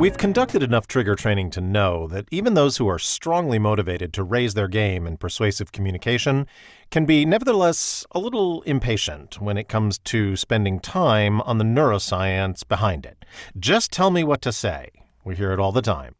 We've conducted enough trigger training to know that even those who are strongly motivated to raise their game in persuasive communication can be nevertheless a little impatient when it comes to spending time on the neuroscience behind it. Just tell me what to say. We hear it all the time.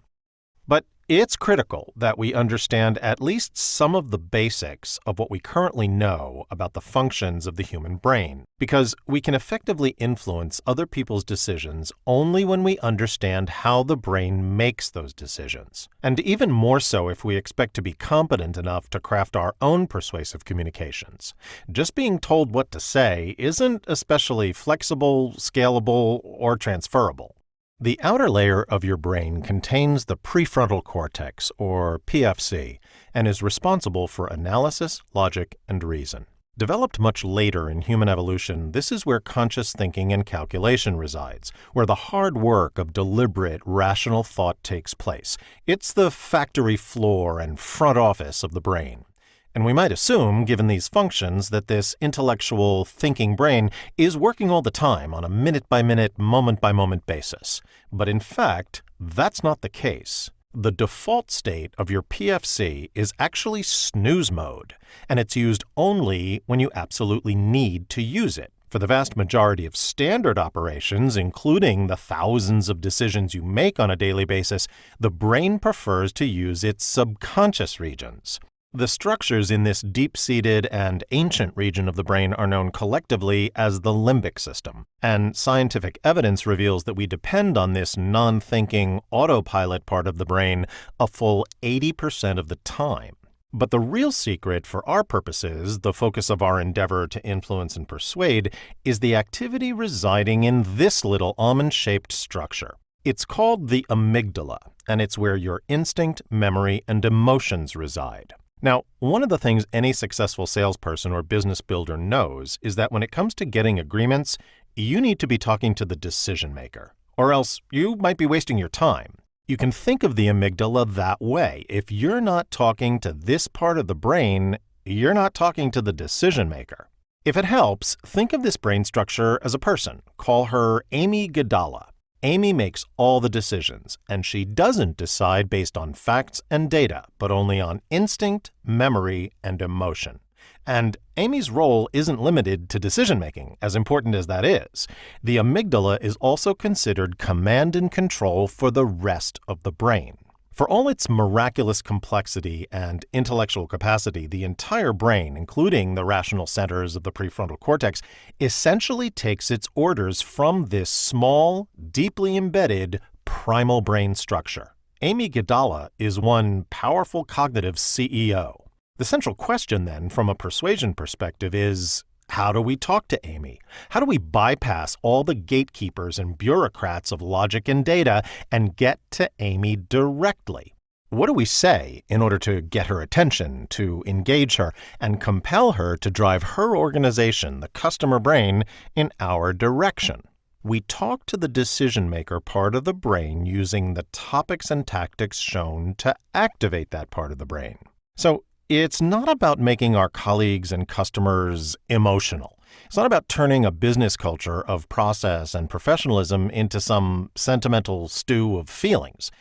But it's critical that we understand at least some of the basics of what we currently know about the functions of the human brain, because we can effectively influence other people's decisions only when we understand how the brain makes those decisions. And even more so if we expect to be competent enough to craft our own persuasive communications. Just being told what to say isn't especially flexible, scalable, or transferable. The outer layer of your brain contains the prefrontal cortex, or PFC, and is responsible for analysis, logic, and reason. Developed much later in human evolution, this is where conscious thinking and calculation resides, where the hard work of deliberate, rational thought takes place. It's the factory floor and front office of the brain. And we might assume, given these functions, that this intellectual, thinking brain is working all the time on a minute-by-minute, moment-by-moment basis. But in fact, that's not the case. The default state of your PFC is actually snooze mode, and it's used only when you absolutely need to use it. For the vast majority of standard operations, including the thousands of decisions you make on a daily basis, the brain prefers to use its subconscious regions. The structures in this deep-seated and ancient region of the brain are known collectively as the limbic system, and scientific evidence reveals that we depend on this non-thinking autopilot part of the brain a full 80% of the time. But the real secret for our purposes, the focus of our endeavor to influence and persuade, is the activity residing in this little almond-shaped structure. It's called the amygdala, and it's where your instinct, memory, and emotions reside. Now, one of the things any successful salesperson or business builder knows is that when it comes to getting agreements, you need to be talking to the decision maker, or else you might be wasting your time. You can think of the amygdala that way. If you're not talking to this part of the brain, you're not talking to the decision maker. If it helps, think of this brain structure as a person. Call her Amy Gadala. Amy makes all the decisions, and she doesn't decide based on facts and data, but only on instinct, memory, and emotion. And Amy's role isn't limited to decision-making, as important as that is. The amygdala is also considered command and control for the rest of the brain. For all its miraculous complexity and intellectual capacity, the entire brain, including the rational centers of the prefrontal cortex, essentially takes its orders from this small, deeply embedded primal brain structure. Amy Gadala is one powerful cognitive CEO. The central question, then, from a persuasion perspective is, how do we talk to Amy? How do we bypass all the gatekeepers and bureaucrats of logic and data and get to Amy directly? What do we say in order to get her attention, to engage her, and compel her to drive her organization, the customer brain, in our direction? We talk to the decision-maker part of the brain using the topics and tactics shown to activate that part of the brain. So, it's not about making our colleagues and customers emotional. It's not about turning a business culture of process and professionalism into some sentimental stew of feelings.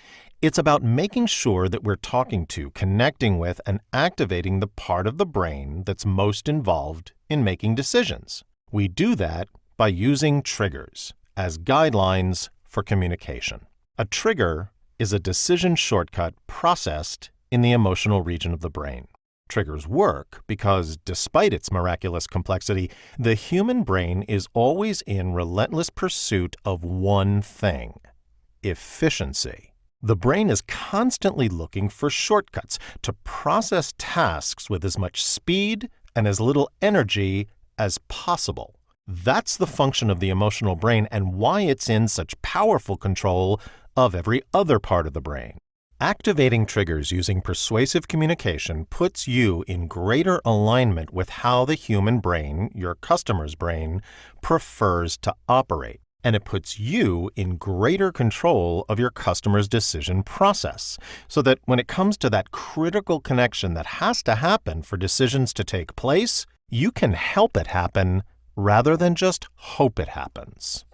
It's about making sure that we're talking to, connecting with, and activating the part of the brain that's most involved in making decisions. We do that by using triggers as guidelines for communication. A trigger is a decision shortcut processed in the emotional region of the brain. Triggers work because, despite its miraculous complexity, the human brain is always in relentless pursuit of one thing: efficiency. The brain is constantly looking for shortcuts to process tasks with as much speed and as little energy as possible. That's the function of the emotional brain and why it's in such powerful control of every other part of the brain. Activating triggers using persuasive communication puts you in greater alignment with how the human brain, your customer's brain, prefers to operate. And it puts you in greater control of your customer's decision process, so that when it comes to that critical connection that has to happen for decisions to take place, you can help it happen rather than just hope it happens.